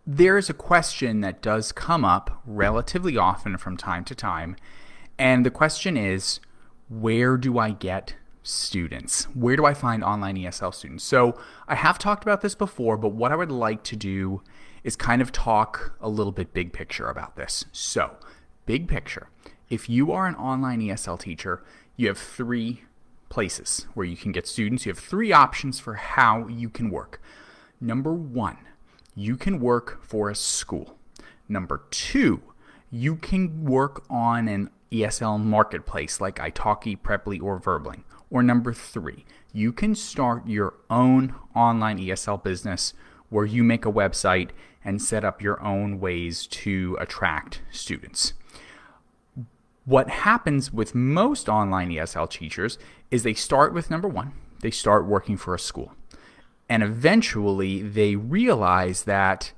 there's a question that does come up relatively often from time to time, and the question is, where do I get students? Where do I find online ESL students? So I have talked about this before, but what I would like to do is kind of talk a little bit big picture about this. So, big picture. If you are an online ESL teacher, you have three places where you can get students. You have three options for how you can work. Number one, you can work for a school. Number two, you can work on an ESL marketplace like Italki, Preply, or Verbling. Or number three, you can start your own online ESL business where you make a website and set up your own ways to attract students. What happens with most online ESL teachers is they start with number one, they start working for a school. And eventually they realize that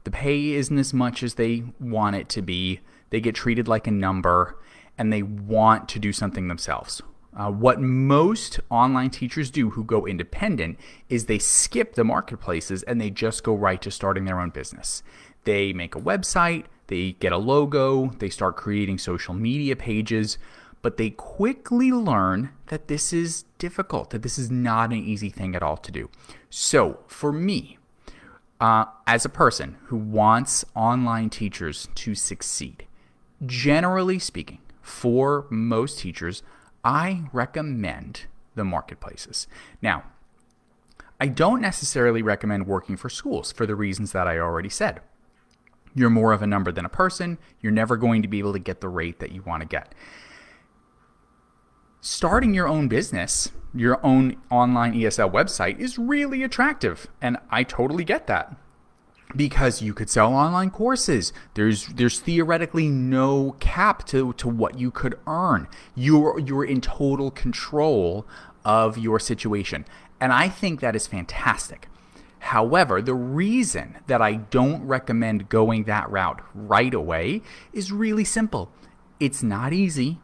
the pay isn't as much as they want it to be. They get treated like a number and they want to do something themselves. What most online teachers do who go independent is they skip the marketplaces and they just go right to starting their own business. They make a website, they get a logo, they start creating social media pages, but they quickly learn that this is difficult, that this is not an easy thing at all to do. So for me, as a person who wants online teachers to succeed, generally speaking, for most teachers, I recommend the marketplaces. Now, I don't necessarily recommend working for schools for the reasons that I already said. You're more of a number than a person. You're never going to be able to get the rate that you want to get. Starting your own business, your own online ESL website is really attractive, and I totally get that. Because you could sell online courses. There's theoretically no cap to what you could earn. You're in total control of your situation. And I think that is fantastic. However, the reason that I don't recommend going that route right away is really simple. It's not easy.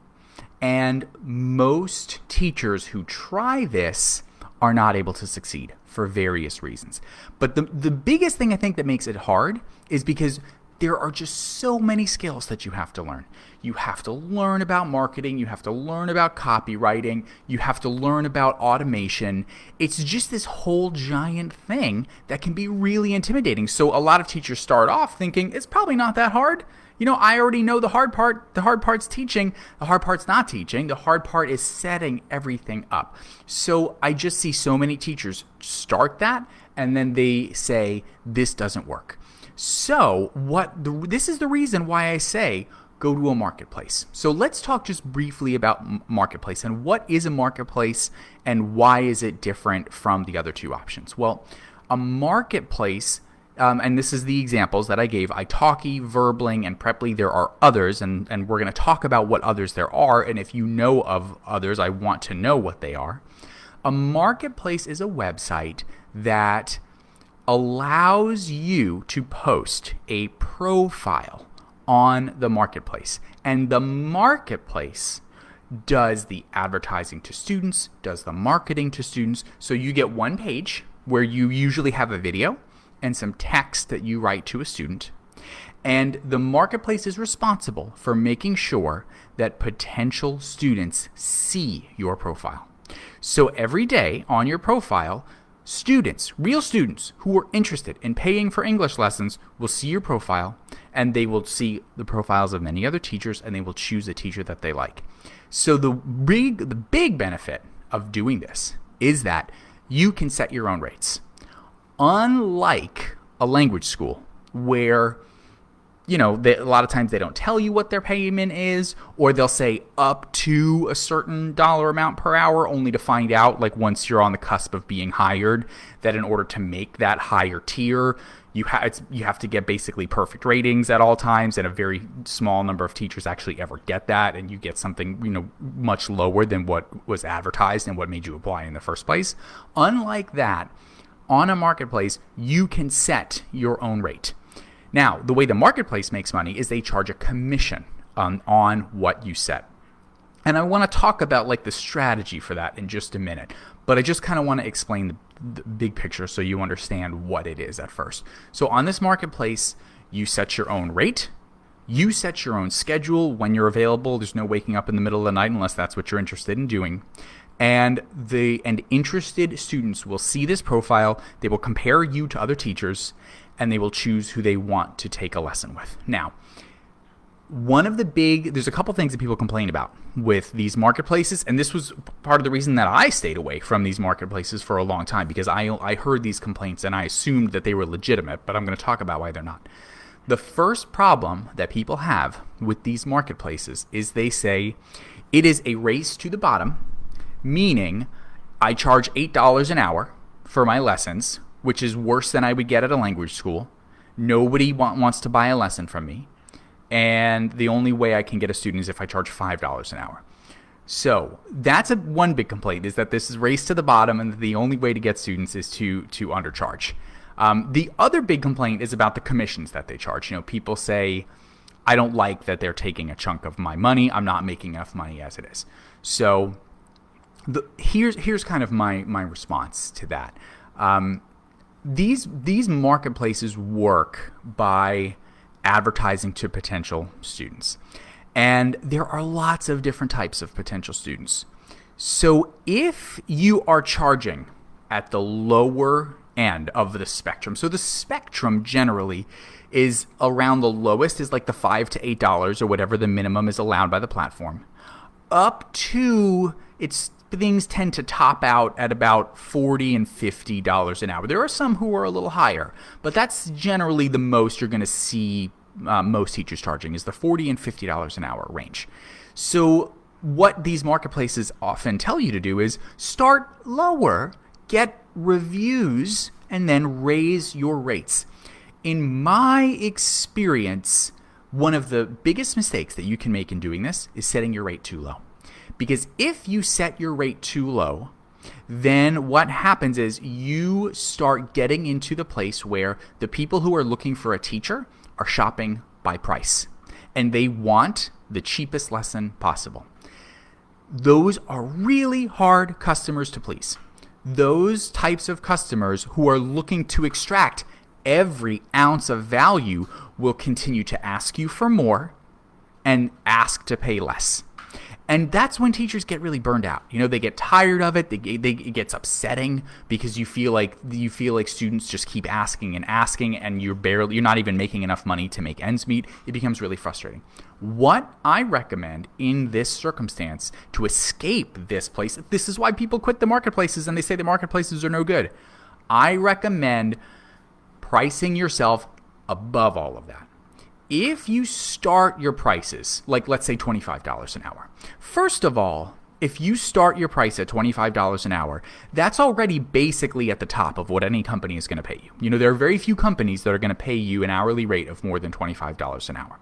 And most teachers who try this are not able to succeed for various reasons. But the biggest thing I think that makes it hard is because there are just so many skills that you have to learn. You have to learn about marketing. You have to learn about copywriting. You have to learn about automation. It's just this whole giant thing that can be really intimidating. So a lot of teachers start off thinking it's probably not that hard. You know, I already know the hard part. The hard part's teaching. The hard part's not teaching. The hard part is setting everything up. So I just see so many teachers start that and then they say, this doesn't work. So this is the reason why I say go to a marketplace. So let's talk just briefly about marketplace and what is a marketplace and why is it different from the other two options. Well, a marketplace, and this is the examples that I gave, Italki, Verbling, and Preply. There are others, and we're going to talk about what others there are, and if you know of others, I want to know what they are. A marketplace is a website that allows you to post a profile on the marketplace. And the marketplace does the advertising to students, does the marketing to students. So you get one page where you usually have a video and some text that you write to a student. And the marketplace is responsible for making sure that potential students see your profile. So every day on your profile, students, real students who are interested in paying for English lessons will see your profile, and they will see the profiles of many other teachers, and they will choose a teacher that they like. So the big benefit of doing this is that you can set your own rates. Unlike a language school where, you know, a lot of times they don't tell you what their payment is, or they'll say up to a certain dollar amount per hour, only to find out, like once you're on the cusp of being hired, that in order to make that higher tier, you have to get basically perfect ratings at all times, and a very small number of teachers actually ever get that, and you get something, you know, much lower than what was advertised and what made you apply in the first place. Unlike that, on a marketplace, you can set your own rate. Now, the way the marketplace makes money is they charge a commission on what you set. And I want to talk about like the strategy for that in just a minute, but I just kind of want to explain the big picture so you understand what it is at first. So on this marketplace, you set your own rate. You set your own schedule when you're available. There's no waking up in the middle of the night unless that's what you're interested in doing. And interested students will see this profile. They will compare you to other teachers, and they will choose who they want to take a lesson with. Now, there's a couple things that people complain about with these marketplaces, and this was part of the reason that I stayed away from these marketplaces for a long time, because I heard these complaints and I assumed that they were legitimate, but I'm going to talk about why they're not. The first problem that people have with these marketplaces is they say it is a race to the bottom, meaning I charge $8 an hour for my lessons, which is worse than I would get at a language school. Nobody wants to buy a lesson from me. And the only way I can get a student is if I charge $5 an hour. So that's one big complaint, is that this is race to the bottom, and the only way to get students is to undercharge. The other big complaint is about the commissions that they charge. People say, I don't like that they're taking a chunk of my money. I'm not making enough money as it is. So here's kind of my response to that. These marketplaces work by advertising to potential students. And there are lots of different types of potential students. So if you are charging at the lower end of the spectrum, so the spectrum generally is around the lowest is like the $5 to $8 or whatever the minimum is allowed by the platform, up to things tend to top out at about $40 and $50 an hour. There are some who are a little higher, but that's generally the most you're going to see most teachers charging, is the $40 and $50 an hour range. So what these marketplaces often tell you to do is start lower, get reviews, and then raise your rates. In my experience, one of the biggest mistakes that you can make in doing this is setting your rate too low. Because if you set your rate too low, then what happens is you start getting into the place where the people who are looking for a teacher are shopping by price, and they want the cheapest lesson possible. Those are really hard customers to please. Those types of customers who are looking to extract every ounce of value will continue to ask you for more and ask to pay less. And that's when teachers get really burned out. They get tired of it. It gets upsetting because you feel like students just keep asking and asking, and you're not even making enough money to make ends meet. It becomes really frustrating. What I recommend in this circumstance to escape this place, this is why people quit the marketplaces and they say the marketplaces are no good. I recommend pricing yourself above all of that. If you start your prices, like let's say $25 an hour, first of all, if you start your price at $25 an hour, that's already basically at the top of what any company is going to pay you. There are very few companies that are going to pay you an hourly rate of more than $25 an hour.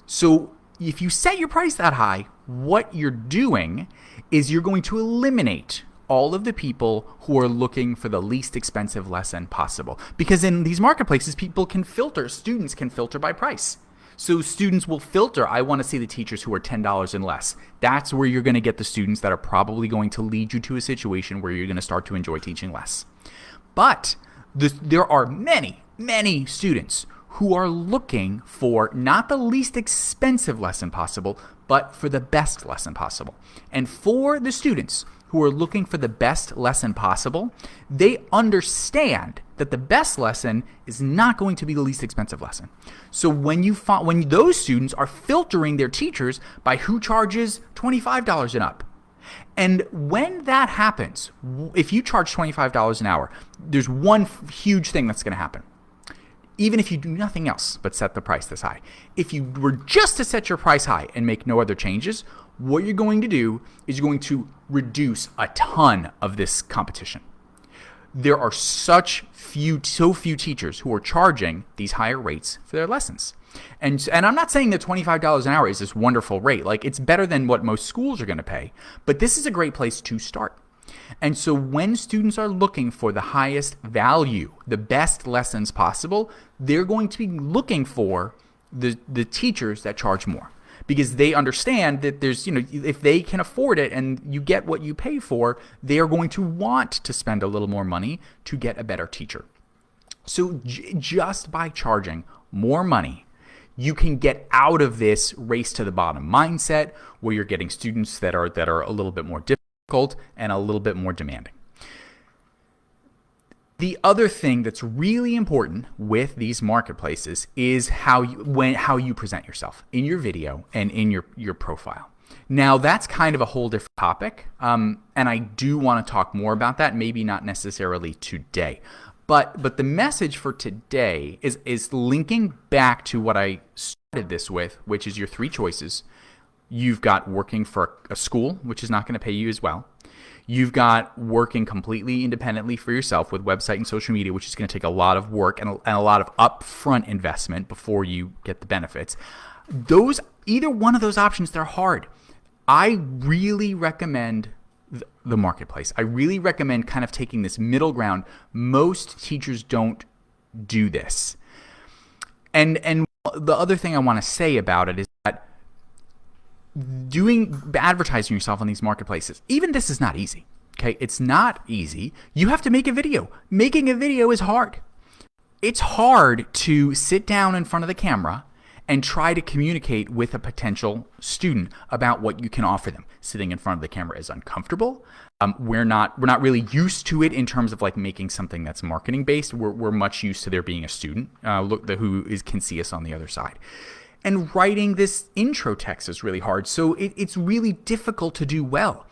So if you set your price that high, what you're doing is you're going to eliminate all of the people who are looking for the least expensive lesson possible. Because in these marketplaces, students can filter by price. So students will filter, I want to see the teachers who are $10 and less. That's where you're going to get the students that are probably going to lead you to a situation where you're going to start to enjoy teaching less. But there are many, many students who are looking for not the least expensive lesson possible, but for the best lesson possible. And for the students who are looking for the best lesson possible, they understand that the best lesson is not going to be the least expensive lesson. So when those students are filtering their teachers by who charges $25 and up, and when that happens, if you charge $25 an hour, there's one huge thing that's going to happen. Even if you do nothing else but set the price this high. If you were just to set your price high and make no other changes, what you're going to do is you're going to reduce a ton of this competition. There are so few teachers who are charging these higher rates for their lessons. And I'm not saying that $25 an hour is this wonderful rate. Like, it's better than what most schools are going to pay, but this is a great place to start. And so when students are looking for the highest value, the best lessons possible, they're going to be looking for the teachers that charge more. because they understand that there's, if they can afford it and you get what you pay for, they are going to want to spend a little more money to get a better teacher. So just by charging more money, you can get out of this race to the bottom mindset where you're getting students that are a little bit more difficult and a little bit more demanding. The other thing that's really important with these marketplaces is how you present yourself in your video and in your profile. Now, that's kind of a whole different topic, and I do want to talk more about that, maybe not necessarily today. But the message for today is linking back to what I started this with, which is your three choices. You've got working for a school, which is not going to pay you as well. You've got working completely independently for yourself with website and social media, which is going to take a lot of work and a lot of upfront investment before you get the benefits. Either one of those options, they're hard. I really recommend the marketplace. I really recommend kind of taking this middle ground. Most teachers don't do this. And the other thing I want to say about it is that advertising yourself on these marketplaces, even this is not easy. Okay, it's not easy. You have to make a video. Making a video is hard. It's hard to sit down in front of the camera and try to communicate with a potential student about what you can offer them. Sitting in front of the camera is uncomfortable. We're not really used to it in terms of like making something that's marketing based. We're much used to there being a student who can see us on the other side. And writing this intro text is really hard. So it's really difficult to do well.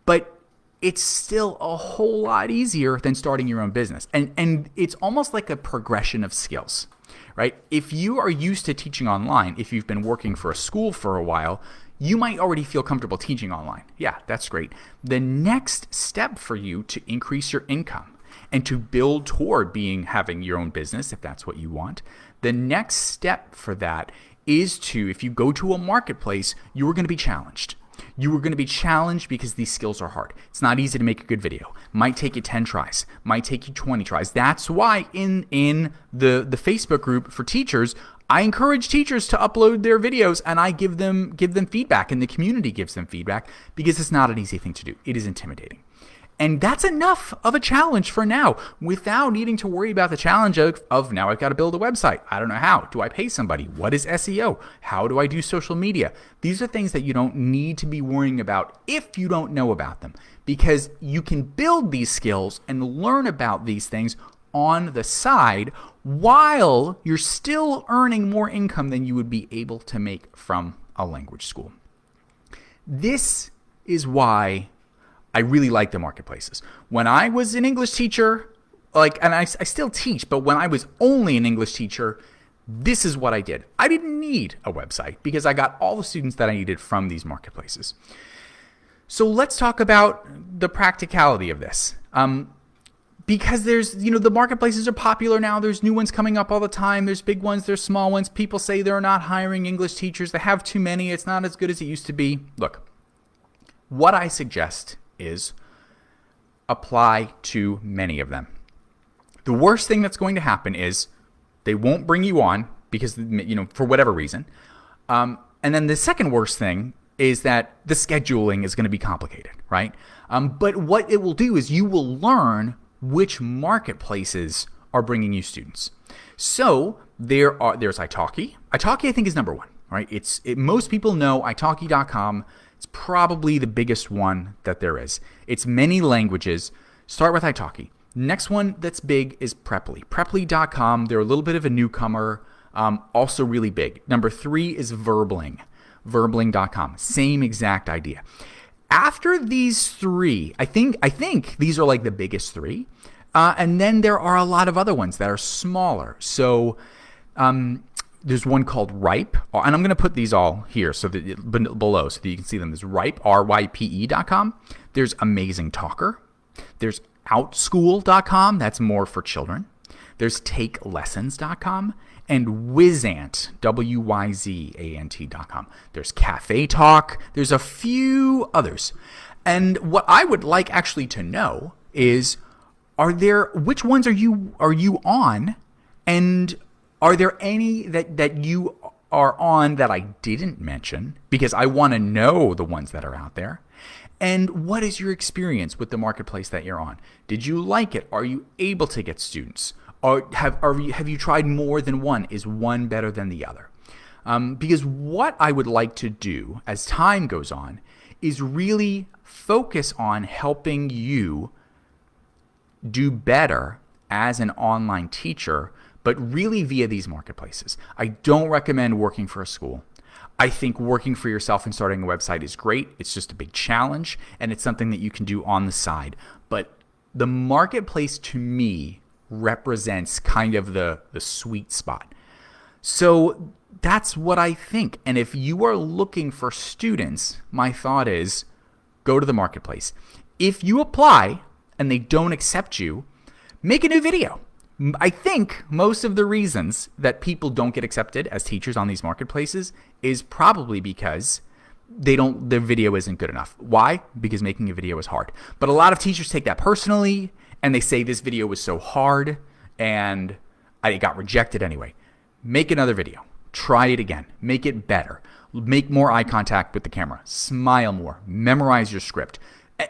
But it's still a whole lot easier than starting your own business. And it's almost like a progression of skills, right? If you are used to teaching online, if you've been working for a school for a while, you might already feel comfortable teaching online. Yeah, that's great. The next step for you to increase your income and to build toward having your own business, if that's what you want, the next step for that is if you go to a marketplace, you are going to be challenged. You are going to be challenged because these skills are hard. It's not easy to make a good video. Might take you 10 tries. Might take you 20 tries. That's why in the Facebook group for teachers, I encourage teachers to upload their videos and I give them feedback, and the community gives them feedback, because it's not an easy thing to do. It is intimidating. And that's enough of a challenge for now, without needing to worry about the challenge of now I've got to build a website. I don't know how. Do I pay somebody? What is SEO? How do I do social media? These are things that you don't need to be worrying about if you don't know about them, because you can build these skills and learn about these things on the side while you're still earning more income than you would be able to make from a language school. This is why I really like the marketplaces. When I was an English teacher, and I still teach, but when I was only an English teacher, this is what I did. I didn't need a website because I got all the students that I needed from these marketplaces. So let's talk about the practicality of this. Because there's, the marketplaces are popular now. There's new ones coming up all the time. There's big ones, there's small ones. People say they're not hiring English teachers. They have too many. It's not as good as it used to be. Look, what I suggest is apply to many of them. The worst thing that's going to happen is they won't bring you on because, for whatever reason. And then the second worst thing is that the scheduling is going to be complicated, right? But what it will do is you will learn which marketplaces are bringing you students. So there's Italki. Italki, I think, is number one, right? Most people know italki.com. It's probably the biggest one that there is. It's many languages. Start with Italki. Next one that's big is Preply. Preply.com. They're a little bit of a newcomer, also really big. Number 3 is Verbling. Verbling.com. Same exact idea. After these 3, I think these are like the biggest 3. And then there are a lot of other ones that are smaller. So there's one called Ripe, and I'm going to put these all here below so that you can see them. There's Ripe, RYPE.com. There's Amazing Talker. There's Outschool.com. That's more for children. There's TakeLessons.com. And Wizant, WYZANT.com. There's Cafe Talk. There's a few others. And what I would like actually to know is, which ones are you on, and are there any that you are on that I didn't mention because I want to know the ones that are out there? And what is your experience with the marketplace that you're on? Did you like it? Are you able to get students? Or have you tried more than one? Is one better than the other? Because what I would like to do as time goes on is really focus on helping you do better as an online teacher, but really via these marketplaces. I don't recommend working for a school. I think working for yourself and starting a website is great. It's just a big challenge, and it's something that you can do on the side. But the marketplace to me represents kind of the sweet spot. So that's what I think. And if you are looking for students, my thought is go to the marketplace. If you apply and they don't accept you, make a new video. I think most of the reasons that people don't get accepted as teachers on these marketplaces is probably because their video isn't good enough. Why? Because making a video is hard. But a lot of teachers take that personally and they say this video was so hard and it got rejected anyway. Make another video. Try it again. Make it better. Make more eye contact with the camera. Smile more. Memorize your script.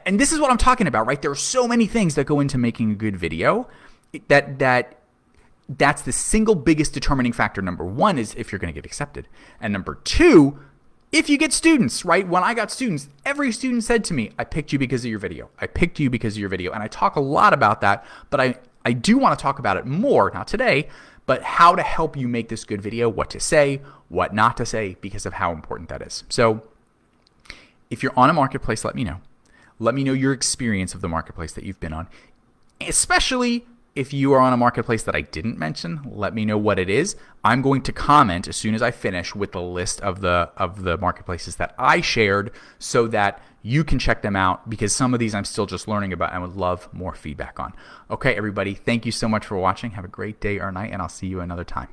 And this is what I'm talking about, right? There are so many things that go into making a good video that's the single biggest determining factor. Number one is if you're going to get accepted. And number two, if you get students, right? When I got students, every student said to me, I picked you because of your video. I picked you because of your video. And I talk a lot about that, but I do want to talk about it more, not today, but how to help you make this good video, what to say, what not to say, because of how important that is. So if you're on a marketplace, let me know. Let me know your experience of the marketplace that you've been on, especially if you are on a marketplace that I didn't mention. Let me know what it is. I'm going to comment as soon as I finish with the list of the marketplaces that I shared so that you can check them out, because some of these I'm still just learning about and would love more feedback on. Okay, everybody, thank you so much for watching. Have a great day or night, and I'll see you another time.